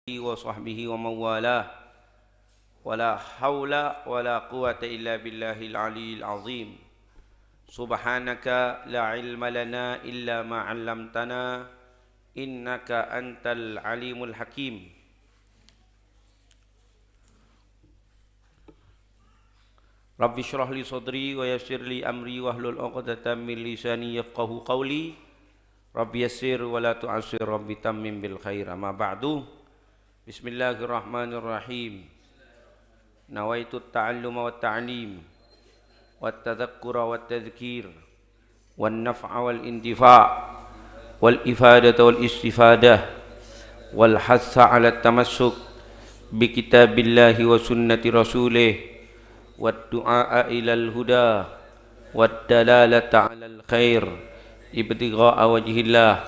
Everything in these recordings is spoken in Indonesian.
wa sahbihi wa mawalah wala hawla wala quwata illa billahil aliyyil azim. Subhanaka la ilma lana illa ma 'allamtana innaka antal alimul hakim. Rabbi shrah li sadri wa yassir li amri wahlul 'uqdatam min lisani yafqahu qawli. Rabbi yassir wa la tu'assir, rabbi tammim bil khair. Amma ba'du. Bismillahirrahmanirrahim. Nawaitu at-ta'alluma wat ta'lim wat tadhakkura wat tadhkir wan naf'a wal intifa' wal ifadata wal istifadah wal hassa 'ala at-tamassuk bi kitabillahi wa sunnati rasulih wad du'a ilal huda wad dalalata 'alal khair ibtigha'a wajhillah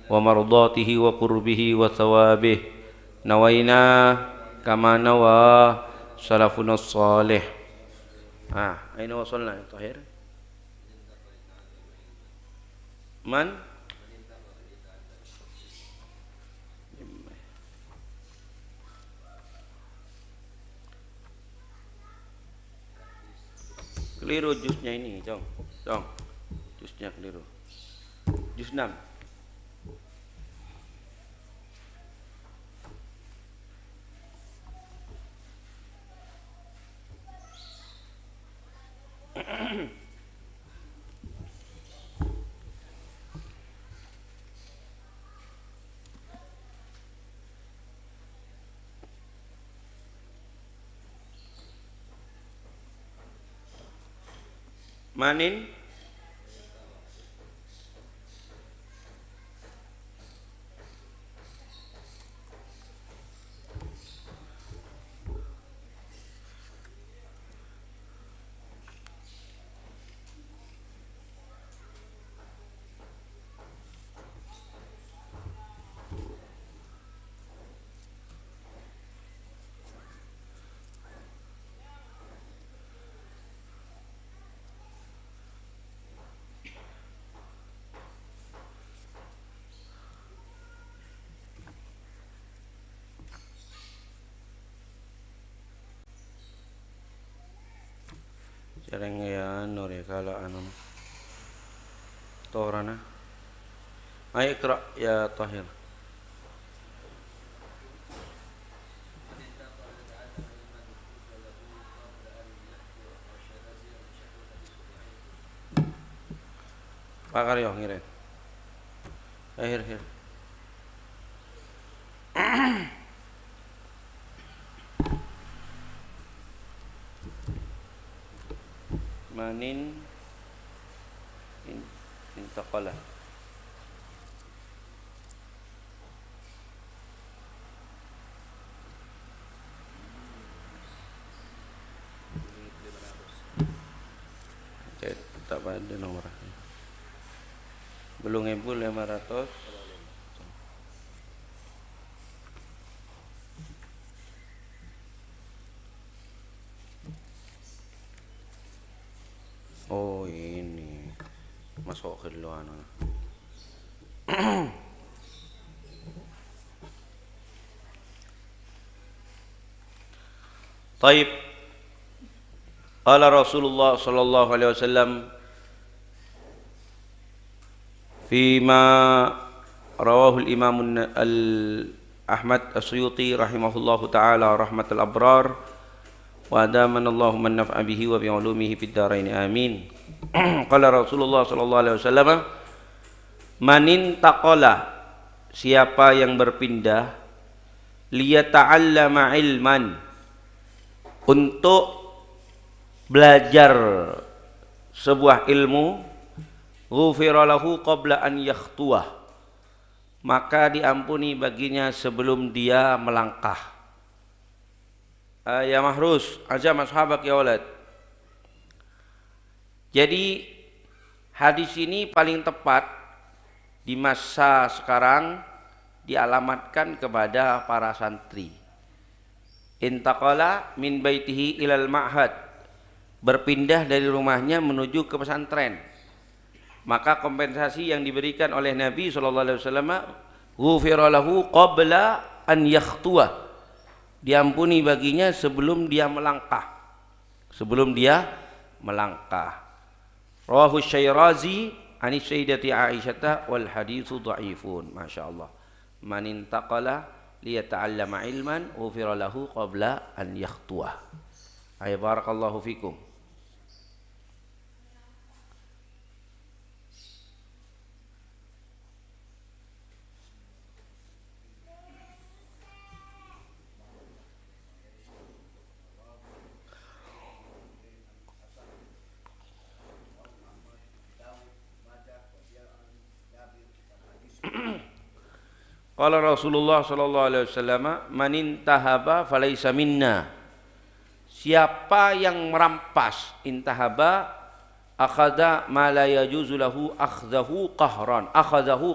wa mardatihi wa qurbihi wa thawabih. Nawaina kama nawa salafun salih. Aina wasalna ya Tahir? Man? Keliru jusnya ini, Cong. Jusnya keliru. Jus 6. Manin jarang ya nur ya kalau anu torana. Ayo ikra ya Tahir. Pak Karyo ngirim. Akhir. Manin intaqala. Tak pada nomornya. Belum 1.500. Oh ini masuk ke luar. Taib. Qala Rasulullah sallallahu alaihi wasallam fima rawahu al-Imam Ahmad As-Suyuti rahimahullahu taala rahmatul abrar wa adamanallahu man naf'a bihi wa bi ulumihi fid dharain amin. Qala Rasulullah sallallahu alaihi wasallam manin taqala, siapa yang berpindah liyata'allama ilman, untuk belajar sebuah ilmu, ghufira lahu qabla an yakhtuwah, maka diampuni baginya sebelum dia melangkah. Ya Mahrus, azam ashabak ya walad. Jadi hadis ini paling tepat di masa sekarang dialamatkan kepada para santri. Intaqala min baitihi ilal ma'had, berpindah dari rumahnya menuju ke pesantren. Maka kompensasi yang diberikan oleh Nabi sallallahu alaihi wasallam ghufira lahu qabla an yakhtuwa, diampuni baginya sebelum dia melangkah. Sebelum dia melangkah. Rawahu Syairazi an Sayyidati Aisyah wal haditsu dhaifun. Masyaallah. Man intaqala liyata'allama ilman ufira lahu qabla an yakhtuwa. Ay barakallahu fikum. Qala Rasulullah sallallahu alaihi wasallam, man intahaba falaysa minna. Siapa yang merampas, intahaba akhadha ma la yajuzu lahu akhdahu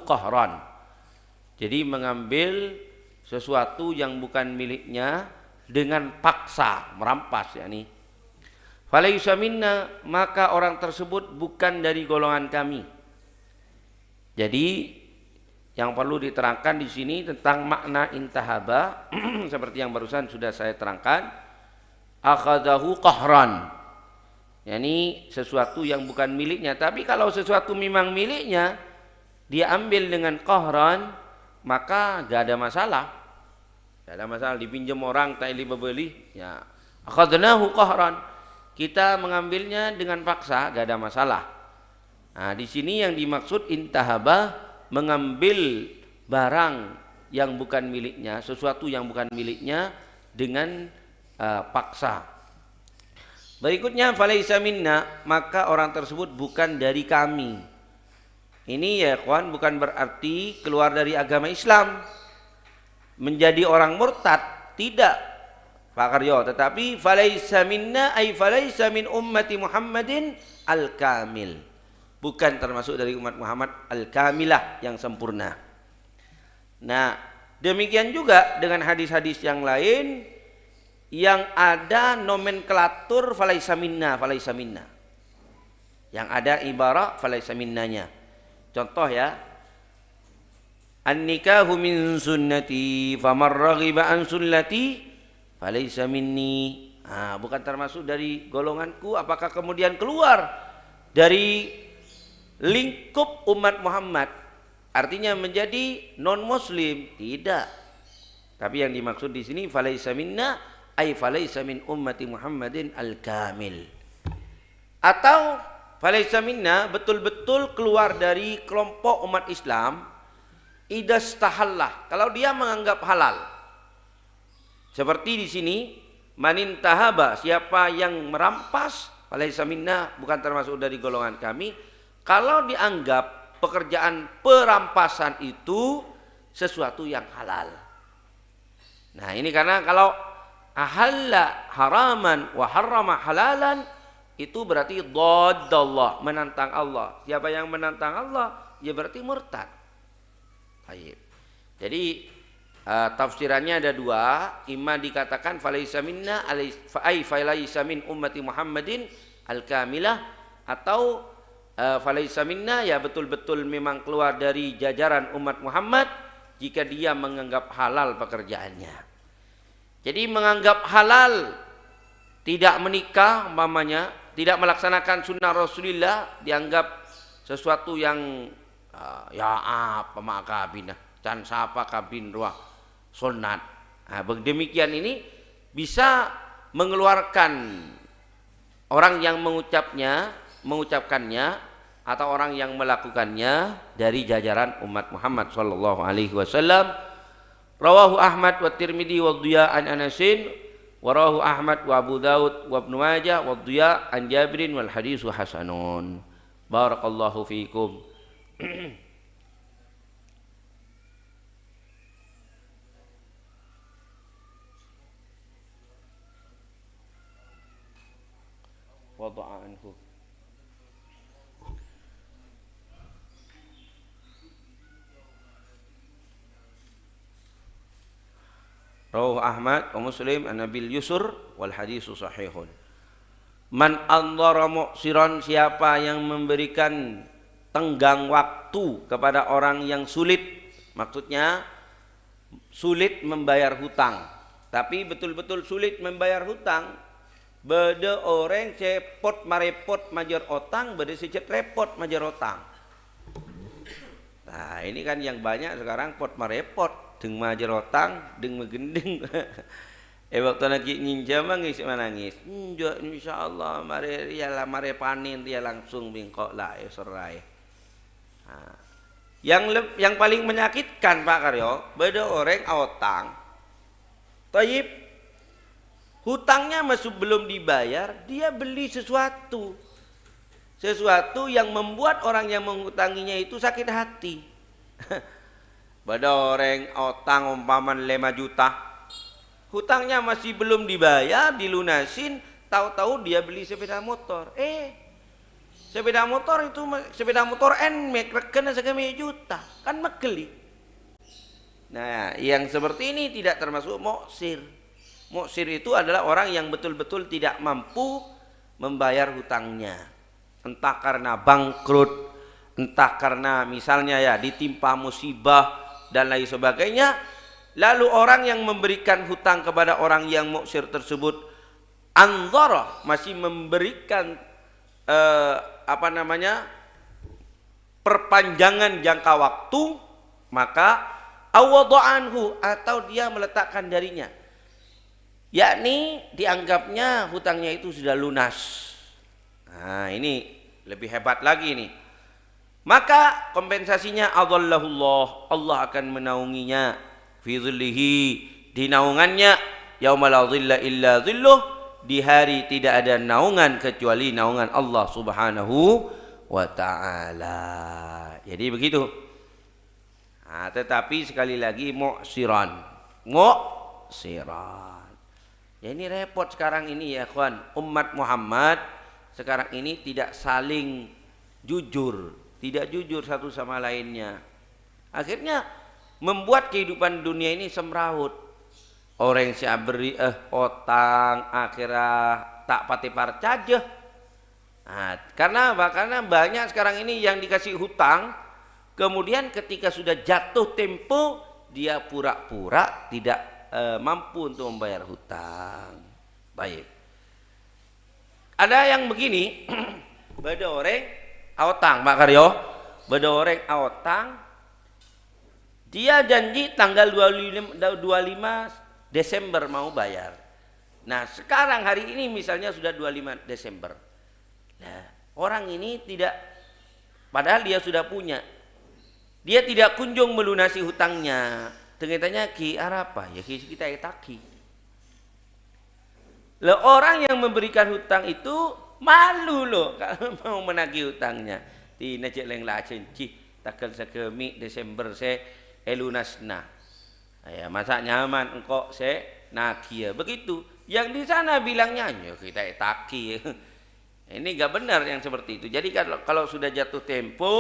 qahran. Jadi mengambil sesuatu yang bukan miliknya dengan paksa, merampas yakni. Falaysa minna, maka orang tersebut bukan dari golongan kami. Jadi yang perlu diterangkan di sini tentang makna intahaba seperti yang barusan sudah saya terangkan, akhadahu qahran, yakni sesuatu yang bukan miliknya. Tapi kalau sesuatu memang miliknya, dia ambil dengan qahran, maka gak ada masalah. Gak ada masalah, dipinjam orang tak boleh beli, ya akhadnahu qahran, kita mengambilnya dengan paksa, gak ada masalah. Nah, di sini yang dimaksud intahaba, mengambil barang yang bukan miliknya, sesuatu yang bukan miliknya dengan paksa. Berikutnya falaisa minna, maka orang tersebut bukan dari kami. Ini ya kawan, bukan berarti keluar dari agama Islam, menjadi orang murtad, tidak Pak Karyo, tetapi falaisa minna ay falaisa min ummati Muhammadin al-kamil, bukan termasuk dari umat Muhammad al-kamilah yang sempurna. Nah, demikian juga dengan hadis-hadis yang lain yang ada nomenklatur falaisa minna, yang ada ibarat falaisa minnanya. Contoh ya, an-nikahu min sunnati faman raghiba an sunnati falaisa minni. Bukan termasuk dari golonganku, apakah kemudian keluar dari lingkup umat Muhammad, artinya menjadi non muslim? Tidak. Tapi yang dimaksud di sini falaisa minna ay falaisa min ummati Muhammadin al-kamil. Atau falaisa minna betul-betul keluar dari kelompok umat Islam idastahallah, kalau dia menganggap halal. Seperti di sini, manin tahaba, siapa yang merampas, falaisa minna, bukan termasuk dari golongan kami. Kalau dianggap pekerjaan perampasan itu sesuatu yang halal. Nah, ini karena kalau ahalla haraman wa harrama halalan, itu berarti dhaddallah, menantang Allah. Siapa yang menantang Allah, ya berarti murtad. Baik. Jadi tafsirannya ada dua, imma dikatakan falaisa minna ay falaisa min ummati Muhammadin al-kamilah, atau falaisa minna, ya betul-betul memang keluar dari jajaran umat Muhammad jika dia menganggap halal pekerjaannya. Jadi menganggap halal tidak menikah umpamanya, tidak melaksanakan sunnah Rasulullah, dianggap sesuatu yang ya apa mak kabin can sapa kabin ruah sunat. Demikian ini bisa mengeluarkan orang yang mengucapkannya atau orang yang melakukannya dari jajaran umat Muhammad sallallahu alaihi wasallam. Rawahu Ahmad wa Tirmidzi wa Dhiya an Anasin wa rawahu Ahmad wa Abu Daud wa Ibnu Majah wa Dhiya an Jabirin wal haditsu hasanun. Barakallahu fiikum. Wada'a anhu. Rawahu Ahmad wa Muslim an Nabil Yusur wal haditsu sahihun. Man andhara mu'siran, siapa yang memberikan tenggang waktu kepada orang yang sulit, maksudnya sulit membayar hutang. Tapi betul-betul sulit membayar hutang. Beda orang cepot marepot majar otang, beda secet repot majar otang. Nah ini kan yang banyak sekarang pot marepot, deng majar otang, deng megendeng. Waktu lagi ninja mangis manangis. Insyaallah mare riala mare panin dia langsung bingkok lah serai. Nah, yang paling menyakitkan Pak Karyo, beda orang otang. Taib hutangnya masih belum dibayar, dia beli sesuatu. Sesuatu yang membuat orang yang menghutanginya itu sakit hati. Beda orang otang umpaman 5 juta. Hutangnya masih belum dibayar, dilunasin, tahu-tahu dia beli sepeda motor. Sepeda motor NMAX regana 1 juta, kan megeli. Nah, yang seperti ini tidak termasuk muksir. Muksir itu adalah orang yang betul-betul tidak mampu membayar hutangnya. Entah karena bangkrut, entah karena misalnya ya ditimpa musibah dan lain sebagainya. Lalu orang yang memberikan hutang kepada orang yang muksir tersebut anzarah, masih memberikan perpanjangan jangka waktu, maka awada'anhu, atau dia meletakkan darinya, yakni dianggapnya hutangnya itu sudah lunas. Nah ini lebih hebat lagi nih, maka kompensasinya adallahullah, Allah akan menaunginya fi dhillihi, di naungannya, yauma la dhilla illa dhilluh, di hari tidak ada naungan kecuali naungan Allah Subhanahu wa taala. Jadi begitu. Nah, tetapi sekali lagi muksiran. Ya ini repot sekarang ini ya kawan. Umat Muhammad sekarang ini tidak saling jujur, tidak jujur satu sama lainnya. Akhirnya membuat kehidupan dunia ini semrawut. Orang yang beri otang akhirnya tak pati parcajah. Nah, karena apa? Karena banyak sekarang ini yang dikasih hutang, kemudian ketika sudah jatuh tempo dia pura-pura tidak mampu untuk membayar hutang. Baik. Ada yang begini, beda orang aotang, Pak Karyo, beda orang aotang. Dia janji tanggal 25 Desember mau bayar. Nah sekarang hari ini misalnya sudah 25 Desember. Nah orang ini tidak, padahal dia sudah punya, dia tidak kunjung melunasi hutangnya. Ternyata ki apa ya kita taki. Lah orang yang memberikan hutang itu malu loh kalau mau menagih hutangnya. Tina cek leng la cenci takal sakemi Desember saya elunasna. Ya masa nyaman engkau saya nagih begitu. Yang di sana bilangnya ya kita taki. Ini gak benar yang seperti itu. Jadi kalau sudah jatuh tempo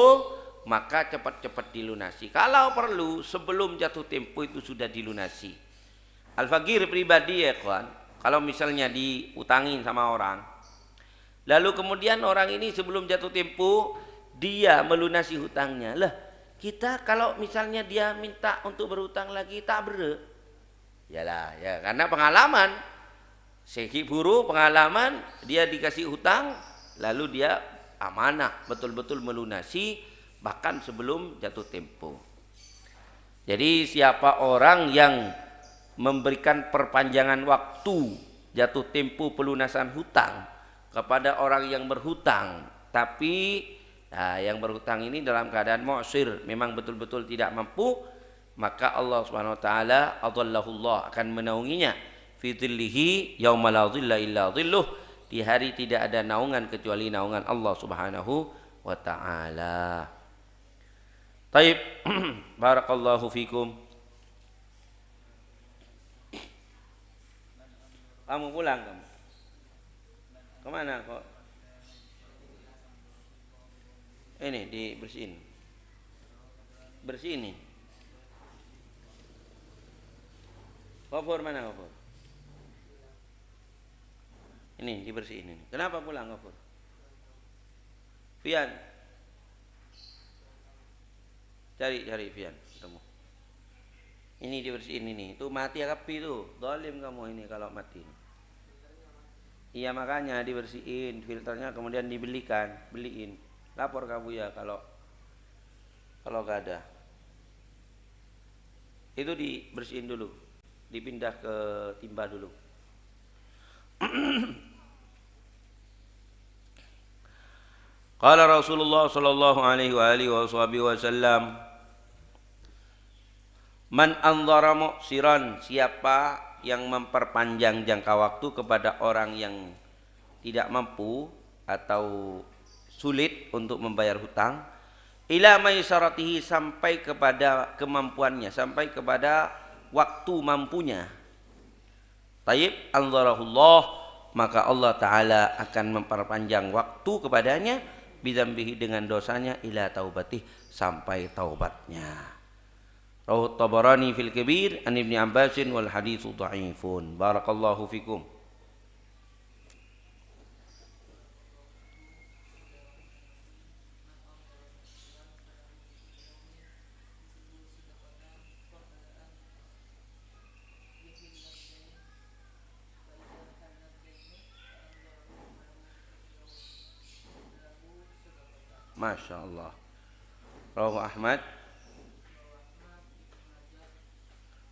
maka cepat-cepat dilunasi. Kalau perlu sebelum jatuh tempo itu sudah dilunasi. Al-Fakir pribadi ya kawan, kalau misalnya diutangin sama orang, lalu kemudian orang ini sebelum jatuh tempo dia melunasi hutangnya, lah kita kalau misalnya dia minta untuk berhutang lagi tak bere, yalah ya karena pengalaman, seki buru pengalaman dia dikasih hutang, lalu dia amanah betul-betul melunasi bahkan sebelum jatuh tempo. Jadi siapa orang yang memberikan perpanjangan waktu jatuh tempo pelunasan hutang kepada orang yang berhutang, tapi yang berhutang ini dalam keadaan mu'sir, memang betul-betul tidak mampu, maka Allah Subhanahu wa taala adallahullah akan menaunginya fi dhillihi yauma la dhilla illa dhilluh, di hari tidak ada naungan kecuali naungan Allah Subhanahu wa taala. Taib. Barakallahu fikum. Kamu pulang kamu? Kemana kok? Ini dibersihin. Bersihin nih. Kopor mana kopor? Ini dibersihin ini. Kenapa pulang kopor? Fian. Cari Fian ketemu. Ini dibersihin ini. Tuh mati ya kapi tuh. Zalim kamu ini kalau mati. Iya makanya dibersihin filternya kemudian beliin. Lapor kamu ya kalau gak ada. Itu dibersihin dulu. Dipindah ke timba dulu. Qala Rasulullah sallallahu alaihi wa alihi wasallam, man anzara mu'siran, siapa yang memperpanjang jangka waktu kepada orang yang tidak mampu atau sulit untuk membayar hutang, ila maisaratihi, sampai kepada kemampuannya, sampai kepada waktu mampunya. Tayyib anzarahullah, maka Allah Ta'ala akan memperpanjang waktu kepadanya bidzambihi, dengan dosanya, ila taubatih, sampai taubatnya. Rawahu Tabarani fil Kabir an Ibnu Abbasin wal haditsu dhaifun. Barakallahu fikum. Masya Allah. Rawahu Ahmad,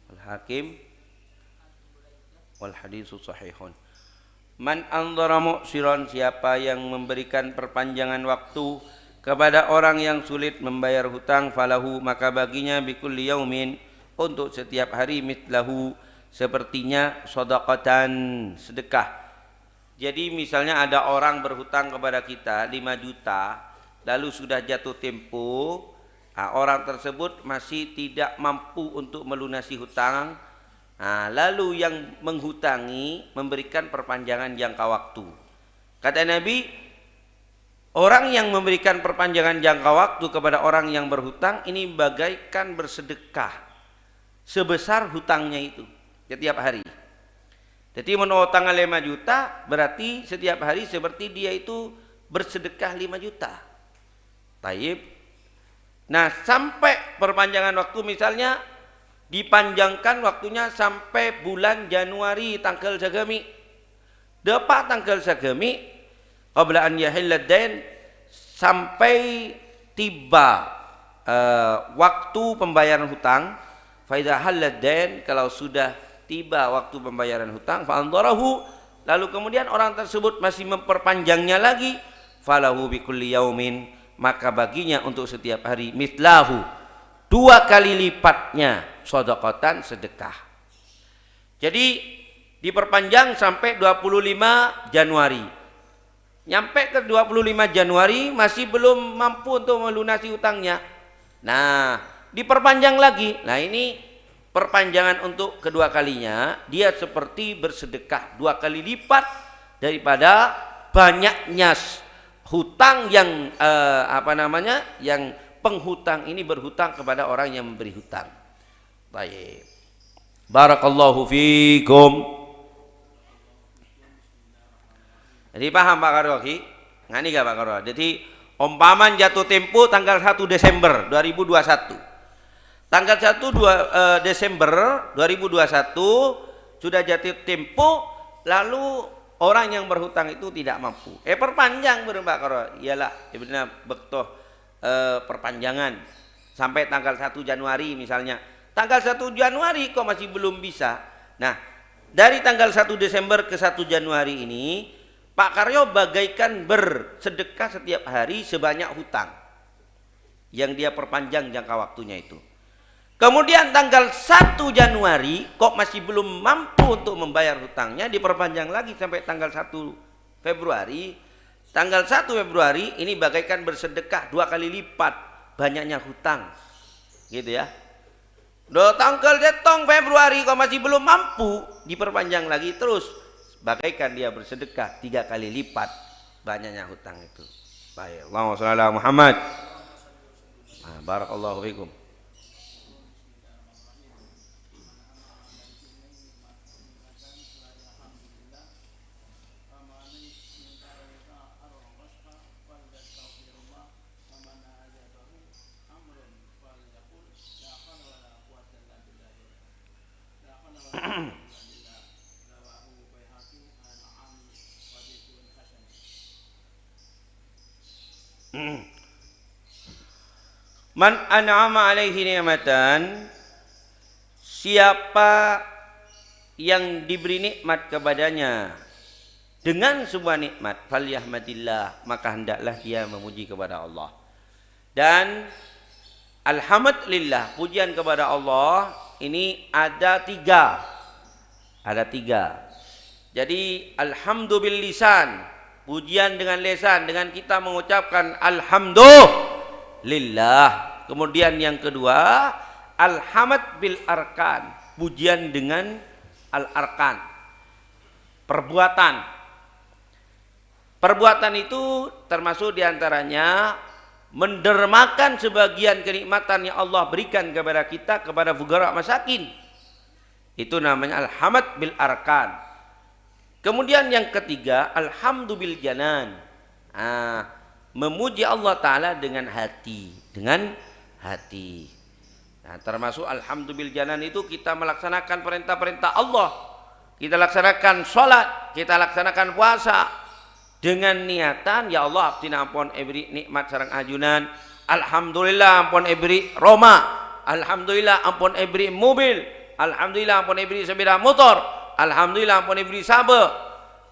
Al-Hakim, wal haditsu sahihun. Man anzara mu'siran, siapa yang memberikan perpanjangan waktu kepada orang yang sulit membayar hutang, falahu, maka baginya bikulli yaumin, untuk setiap hari, mitlahu, sepertinya, shadaqatan, sedekah. Jadi misalnya ada orang berhutang kepada kita 5 juta, lalu sudah jatuh tempo, orang tersebut masih tidak mampu untuk melunasi hutang. Lalu yang menghutangi memberikan perpanjangan jangka waktu. Kata Nabi, orang yang memberikan perpanjangan jangka waktu kepada orang yang berhutang ini bagaikan bersedekah sebesar hutangnya itu setiap hari. Jadi menurut tanggal 5 juta berarti setiap hari seperti dia itu bersedekah 5 juta. Taib. Nah, sampai perpanjangan waktu misalnya dipanjangkan waktunya sampai bulan Januari tanggal sagami. Dapat tanggal sagami qabla an yahillad dain, sampai tiba waktu pembayaran hutang. Fa idza halad dain, kalau sudah tiba waktu pembayaran hutang, fa andarahu, lalu kemudian orang tersebut masih memperpanjangnya lagi, falahu bikulli yaumin, maka baginya untuk setiap hari, mitlahu, 2 kali lipatnya, shadaqatan, sedekah. Jadi diperpanjang sampai 25 Januari. Nyampe ke 25 Januari masih belum mampu untuk melunasi hutangnya. Nah, diperpanjang lagi. Nah, ini perpanjangan untuk kedua kalinya, dia seperti bersedekah 2 kali lipat daripada banyaknya hutang yang yang penghutang ini berhutang kepada orang yang memberi hutang. Baik. Barakallahu fikum. Jadi paham Pak Karoki? Ngani gak Pak Karoki? Jadi umpaman jatuh tempo tanggal 1 Desember 2021. Tanggal 1 Desember 2021 sudah jatuh tempo, lalu orang yang berhutang itu tidak mampu. Perpanjang Pak Karoki. Iyalah, sebenarnya bektoh perpanjangan sampai tanggal 1 Januari misalnya. Tanggal 1 Januari kok masih belum bisa. Nah, dari tanggal 1 Desember ke 1 Januari ini Pak Karyo bagaikan bersedekah setiap hari sebanyak hutang yang dia perpanjang jangka waktunya itu. Kemudian tanggal 1 Januari kok masih belum mampu untuk membayar hutangnya, diperpanjang lagi sampai tanggal 1 Februari. Tanggal 1 Februari ini bagaikan bersedekah 2 kali lipat banyaknya hutang. Gitu ya. Tanggal jetong Februari kok masih belum mampu, diperpanjang lagi terus. Bagaikan dia bersedekah 3 kali lipat banyaknya hutang itu. Baik, Allahumma shalli ala Muhammad. Barakallahu fikum. Man an'ama alaihi ni'matan, siapa yang diberi nikmat kepadanya dengan sebuah nikmat, falyahmadillah, maka hendaklah dia memuji kepada Allah. Dan alhamdulillah, pujian kepada Allah ini ada tiga. Ada tiga. Jadi alhamdulillah lisan, pujian dengan lisan, dengan kita mengucapkan alhamdulillah. Kemudian yang kedua, alhamd bil arkan, pujian dengan al arkan, perbuatan. Perbuatan itu termasuk diantaranya mendermakan sebagian kenikmatan yang Allah berikan kepada kita, kepada fuqara masakin. Itu namanya alhamd bil arkan. Kemudian yang ketiga, alhamdu bil janan. Memuji Allah Ta'ala dengan hati. Dengan hati. Nah, termasuk alhamdu bil janan itu kita melaksanakan perintah-perintah Allah. Kita laksanakan sholat, kita laksanakan puasa. Dengan niatan, ya Allah abdina ampun ebri nikmat sareng ajunan. Alhamdulillah ampun ebri Roma. Alhamdulillah ampun ebri mobil. Alhamdulillah ampun ebri sepeda motor. Alhamdulillah ampun ebri sabe.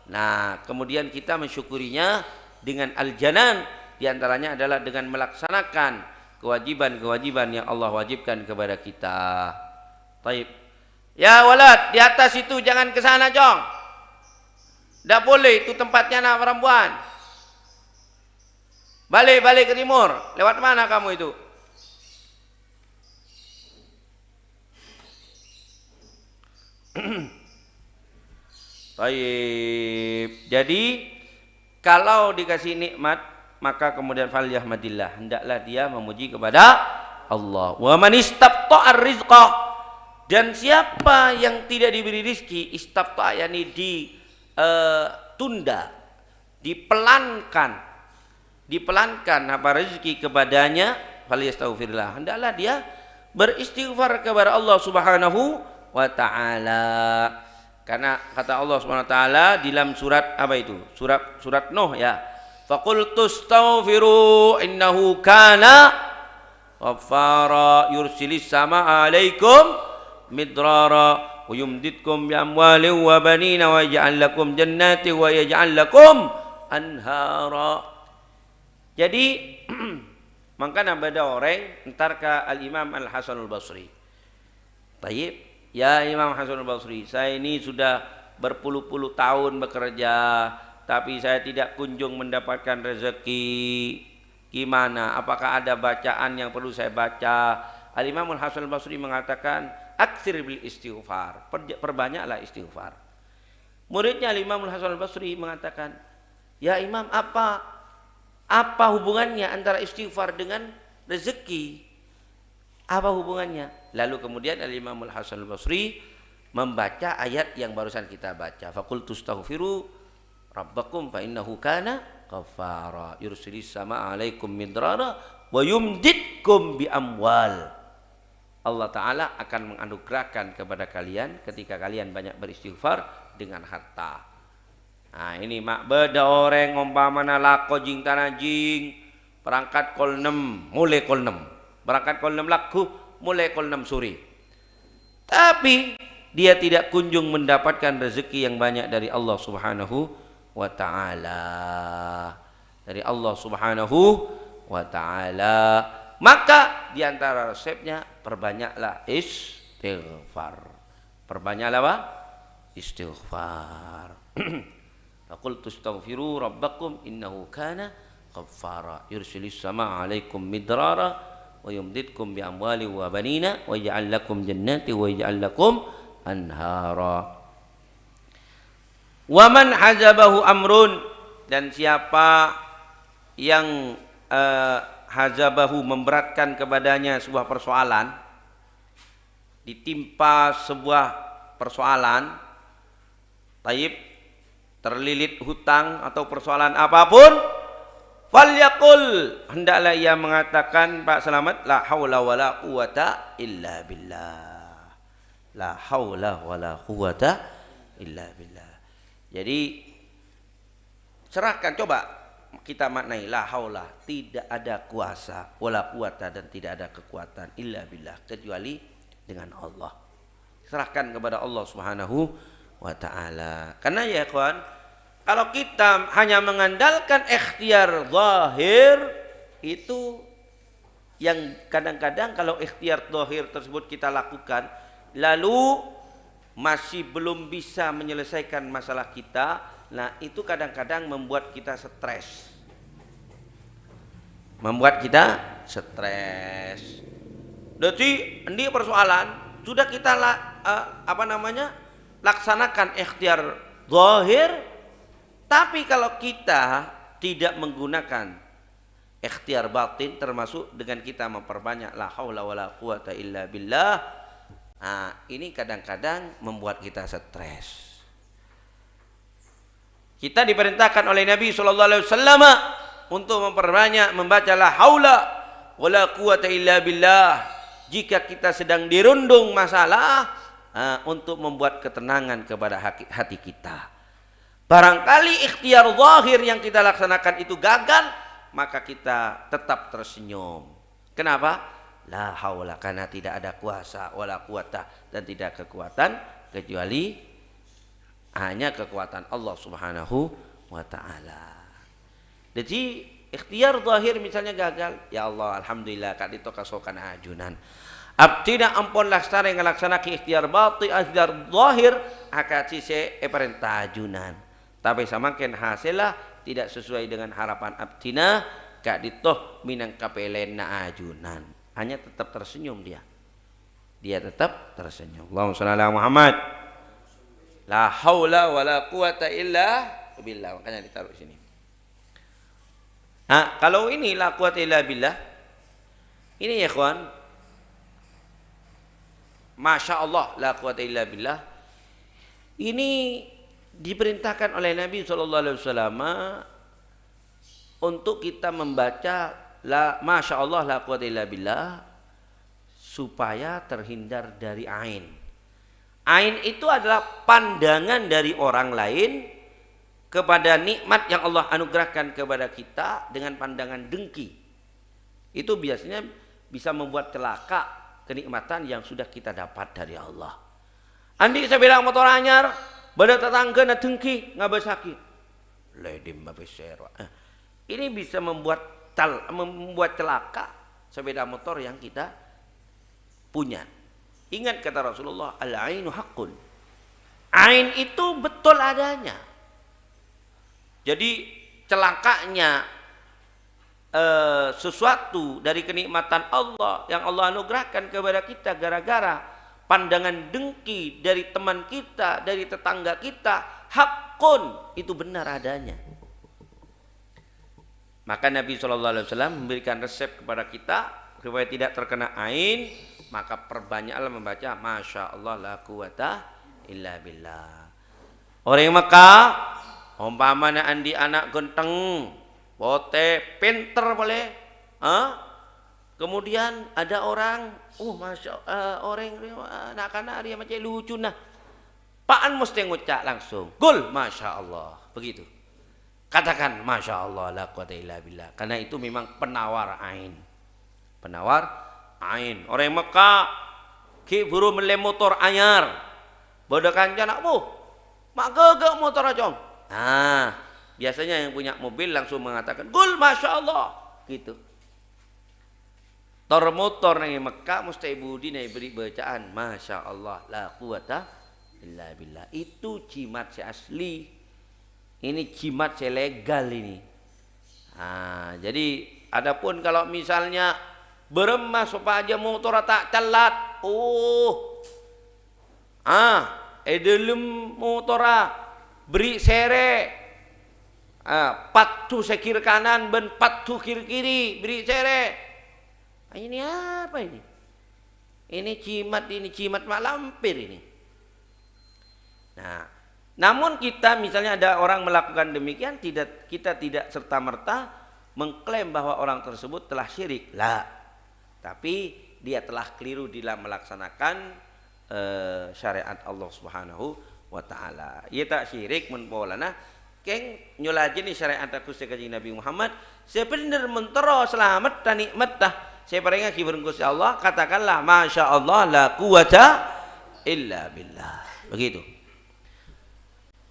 Nah, kemudian kita mensyukurinya dengan al-janan, diantaranya adalah dengan melaksanakan kewajiban-kewajiban yang Allah wajibkan kepada kita. Taib. Ya walad, di atas itu jangan ke sana, Jong. Tidak boleh, itu tempatnya anak perempuan. Balik ke timur. Lewat mana kamu itu? Taib. Jadi kalau dikasih nikmat, maka kemudian falyahmadillah, hendaklah dia memuji kepada Allah. Wa man istabta'a rizqa, dan siapa yang tidak diberi rizki, istabta'a yakni tunda, dipelankan apa rezeki kepadanya, falyastaghfirullah, hendaklah dia beristighfar kepada Allah Subhanahu wa taala. Karena kata Allah Subhanahu wa taala di dalam surat apa itu? Surat Nuh ya. Faqultustaghfiru innahu kana ghaffara yursilis sama alaikum midrara wa yumditkum bi amwalin wa banina wa yaj'al lakum jannatin wa yaj'al lakum anhara. Jadi makanya beda orang entar ka al-Imam Al-Hasan Al-Basri. Tayyib, ya Imam Hasan Al-Basri, saya ini sudah berpuluh-puluh tahun bekerja, tapi saya tidak kunjung mendapatkan rezeki. Gimana? Apakah ada bacaan yang perlu saya baca? Al-Imam Al-Hasan Al-Basri mengatakan, aktsir bil istighfar, perbanyaklah istighfar. Muridnya Imam Hasan Al-Basri mengatakan, ya Imam, apa hubungannya antara istighfar dengan rezeki? Apa hubungannya? Lalu kemudian Imam Hasan Al-Basri membaca ayat yang barusan kita baca. Faqultustaghfiru rabbakum fa innahu kana ghaffara yursilis sama alaikum midrara wa yumditkum bi amwal. Allah Ta'ala akan menganugerahkan kepada kalian ketika kalian banyak beristighfar dengan harta. Nah ini mak beda orang umpamana lako jing tanah jing berangkat kol 6 mulai kol 6 berangkat kol 6 laku mulai kol 6 sore, tapi dia tidak kunjung mendapatkan rezeki yang banyak dari Allah Subhanahu wa Ta'ala, dari Allah Subhanahu wa Ta'ala. Maka diantara resepnya perbanyaklah istighfar. Perbanyaklah apa? Istighfar. Faqultu astaghfiru rabbakum innahu kana ghaffara yursilis sama alaikum midrara wa yumditkum bi amwali wa banina wa yaj'al lakum jannati wa yaj'al lakum anhara. Wa man hazabahu amrun, dan siapa yang hazabahu memberatkan kepadanya sebuah persoalan, ditimpa sebuah persoalan, taib, terlilit hutang atau persoalan apapun, falyaqul, hendaklah ia mengatakan, Pak Selamat, la haula wala quwata illa billah. La haula wala quwata illa billah. Jadi serahkan, coba kita maknai la haula, tidak ada kuasa, wala quwata, dan tidak ada kekuatan illa billah, kecuali dengan Allah. Serahkan kepada Allah Subhanahu wa taala. Karena ya ikhwan, kalau kita hanya mengandalkan ikhtiar zahir, itu yang kadang-kadang kalau ikhtiar zahir tersebut kita lakukan lalu masih belum bisa menyelesaikan masalah kita, nah itu kadang-kadang membuat kita stres. Jadi ini persoalan sudah kita laksanakan ikhtiar zahir, tapi kalau kita tidak menggunakan ikhtiar batin, termasuk dengan kita memperbanyak la haula wala quwata illa billah, nah ini kadang-kadang membuat kita stres. Kita diperintahkan oleh Nabi SAW untuk memperbanyak membaca la haula wala quwata illa billah jika kita sedang dirundung masalah, untuk membuat ketenangan kepada hati kita. Barangkali ikhtiar zahir yang kita laksanakan itu gagal, maka kita tetap tersenyum. Kenapa? La haula, karena tidak ada kuasa, wala quwata, dan tidak kekuatan kecuali hanya kekuatan Allah Subhanahu wa taala. Jadi ikhtiar zahir misalnya gagal, ya Allah alhamdulillah kak dito kasokan ajunan. Abdina ampun laksana yang laksana ikhtiar batin, ikhtiar zahir akati se perintah ajunan. Tapi samakin hasilnya tidak sesuai dengan harapan abdina, kak dito minang kapelen na ajunan. Hanya tetap tersenyum dia. Dia tetap tersenyum. Allahumma shalli ala Muhammad. La haula wala quwata illa billah. Makanya ditaruh sini. Nah, kalau ini la quwata illa billah, ini ya ikhwan, masya Allah la quwata illa billah, ini diperintahkan oleh Nabi SAW untuk kita membaca masya Allah la quwata illa billah supaya terhindar dari ain. Ain itu adalah pandangan dari orang lain kepada nikmat yang Allah anugerahkan kepada kita dengan pandangan dengki. Itu biasanya bisa membuat celaka kenikmatan yang sudah kita dapat dari Allah. Andi saya bilang motor anyar, pada tetangga na dengki ngabasaki. Ledim babesero. Ini bisa membuat celaka sepeda motor yang kita punya. Ingat kata Rasulullah, al-ainu haqqun. Ain itu betul adanya. Jadi celakanya sesuatu dari kenikmatan Allah yang Allah anugerahkan kepada kita gara-gara pandangan dengki dari teman kita, dari tetangga kita, haqqun, itu benar adanya. Maka Nabi SAW memberikan resep kepada kita supaya tidak terkena ain, maka perbanyaklah membaca masya Allah la quwata illa billah. Orang Mekah umpamanya andi anak genteng, bote, pinter boleh, kemudian ada orang, masya orang anak-anak dia macam lucu nah, paan mesti ngucap langsung, gul masya Allah, begitu. Katakan masya Allah la quwata illa billah, karena itu memang penawar ain, penawar ain. Orang Mekah ki buru mele motor anyar, bodoh kancan aku, mak gegek motor acong. Nah, biasanya yang punya mobil langsung mengatakan, gul masya Allah, gitu. Tor motor nang Mekah mesti budi nai beri bacaan masya Allah la quwata illa billah. Itu jimat asli. Ini jimat legal ini. Nah, jadi adapun kalau misalnya beremas supaya motor tak telat, dalam motor beri sere, patu sekir kanan ben patu kiri kiri beri sere. Ini apa ini? Ini jimat mak lampir ini. Nah, namun kita misalnya ada orang melakukan demikian, kita tidak serta merta mengklaim bahwa orang tersebut telah syirik, lah. Tapi dia telah keliru dalam melaksanakan syariat Allah Subhanahu wa taala. Ia tak syirik mun polana keng nyolajen ni syariat aku sekali Nabi Muhammad sebenar mentero selamat dan nikmat dah saya paringa kibereng Gusti Allah katakanlah masya Allah la quwata illa billah begitu.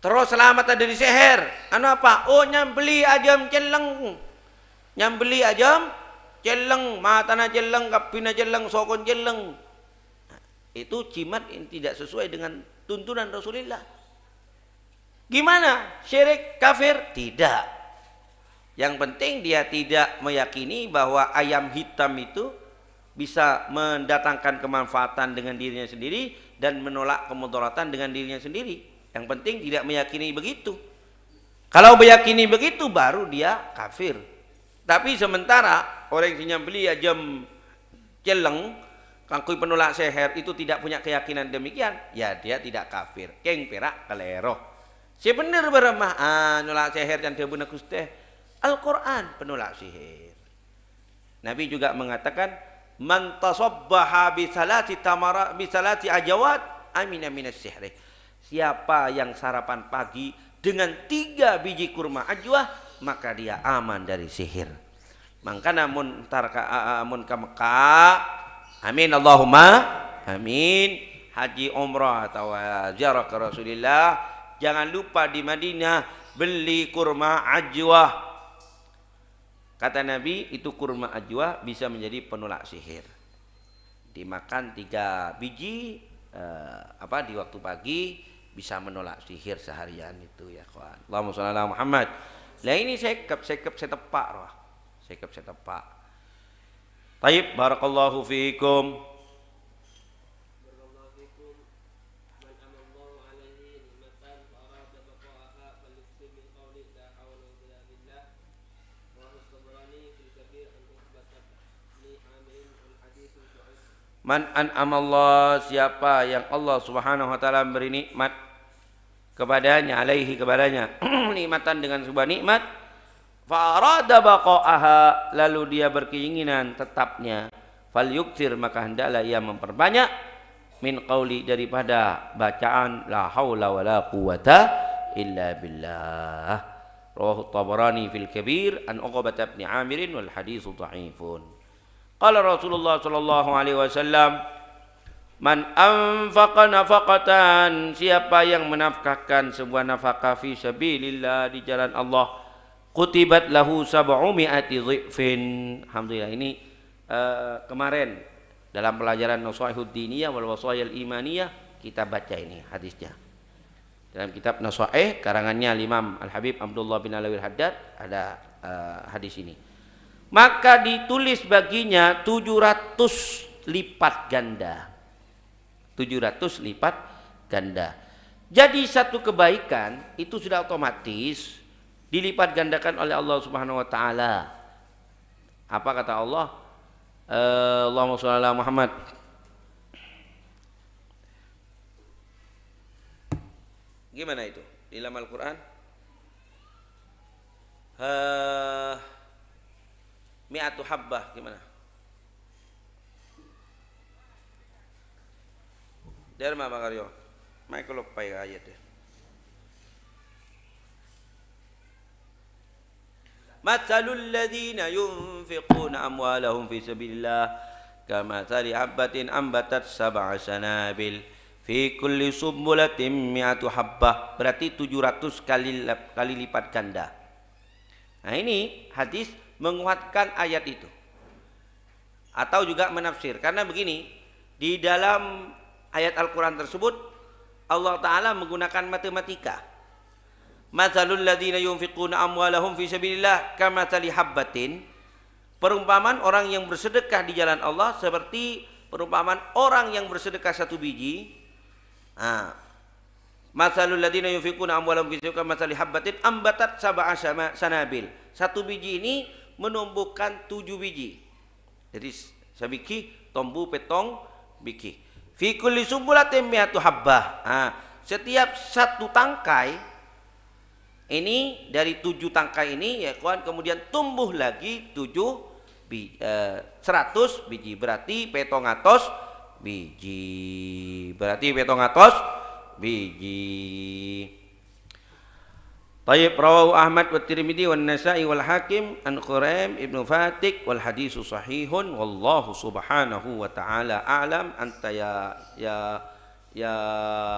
Terus selamat dari seher anu apa oh nyambeli ajam celeng nyambeli ajam celeng matana celeng kapina celeng sokon celeng itu jimat yang tidak sesuai dengan tuntunan Rasulullah. Gimana? Syirik kafir? Tidak. Yang penting dia tidak meyakini bahwa ayam hitam itu bisa mendatangkan kemanfaatan dengan dirinya sendiri dan menolak kemudaratan dengan dirinya sendiri. Yang penting tidak meyakini begitu. Kalau meyakini begitu baru dia kafir. Tapi sementara orang yang beli ajam celeng kangkui penolak seher itu tidak punya keyakinan demikian, ya dia tidak kafir. Keng perak kaleroh. Sebenar beremah nolak sihir dan dia benar Gusti Al-Quran penolak sihir. Nabi juga mengatakan man tasabbaha bi salati ajawat amina minas sihri. Siapa yang sarapan pagi dengan 3 biji kurma ajwah maka dia aman dari sihir. Mangkana mun mun ka Mekah amin Allahumma amin haji umrah atau ziarah ke Rasulullah jangan lupa di Madinah beli kurma ajwah. Kata Nabi itu kurma ajwah bisa menjadi penolak sihir. Dimakan 3 biji di waktu pagi bisa menolak sihir seharian itu ya kawan. Allahumma shalli ala Muhammad. Lah ini sekep saya tepak roh. Sekep saya tepak. Taib barakallahu fiikum. Man an'amallah siapa yang Allah Subhanahu wa taala memberi nikmat kepadanya alaihi kepadanya nikmatan dengan sebuah nikmat fa arada baqa'aha lalu dia berkeinginan tetapnya falyuktir maka hendaklah ia memperbanyak min qauli daripada bacaan la haula wala quwata illa billah rawahu Tabarani fil Kabir an Uqbah bin Amir wal hadits dhaifun. Qala Rasulullah sallallahu alaihi wasallam man anfaqa nafaqatan siapa yang menafkahkan sebuah nafkah fi sabilillah di jalan Allah kutibat lahu sab'umi'ati dhifin. Alhamdulillah ini kemarin dalam pelajaran Nasaihud Diniyah wal Wasayil Imaniyah kita baca ini hadisnya. Dalam kitab Nasaih karangannya Imam Al-Habib Abdullah bin Alawil Haddad ada hadis ini. Maka ditulis baginya 700 lipat ganda. 700 lipat ganda. Jadi satu kebaikan itu sudah otomatis dilipat gandakan oleh Allah Subhanahu wa taala. Apa kata Allah? Allahumma shalli ala Muhammad. Gimana itu? Di dalam Al-Qur'an? Mi'atu habbah gimana? Dari mana Bang Aryo? Mai kalau pai ayat ya. Matsalul ladzina yunfiquna amwalahum fi sabilillah kamatsali habbatin ambatat sab'a sanabil fi kulli sumbulatin mi'atu habbah berarti 700 kali lipat ganda. Nah ini hadis menguatkan ayat itu atau juga menafsir karena begini di dalam ayat Al-Quran tersebut Allah Ta'ala menggunakan matematika. Matsalul ladzina yunfiquna amwalahum fi sabilillah kamatsali habbatin perumpamaan orang yang bersedekah di jalan Allah seperti perumpamaan orang yang bersedekah 1 biji. Matsalul ladzina yunfiquna amwalahum fi sabilillah kamatsali habbatin ambatat sab'a sanabil 1 biji ini menumbuhkan 7 biji. Jadi sabiki tombu petong biki. Fi kulli sumbulatin mi'atu habbah. Setiap 1 tangkai ini dari 7 tangkai ini ya kawan kemudian tumbuh lagi 100 biji berarti petongatos biji. Berarti petongatos biji. Tayyib rawahu Ahmad wa Tirmidzi wa Nasa'i wal Hakim an Khuraim ibnu Fatik wal hadisu sahihun wallahu subhanahu wa ta'ala a'lam. Anta ya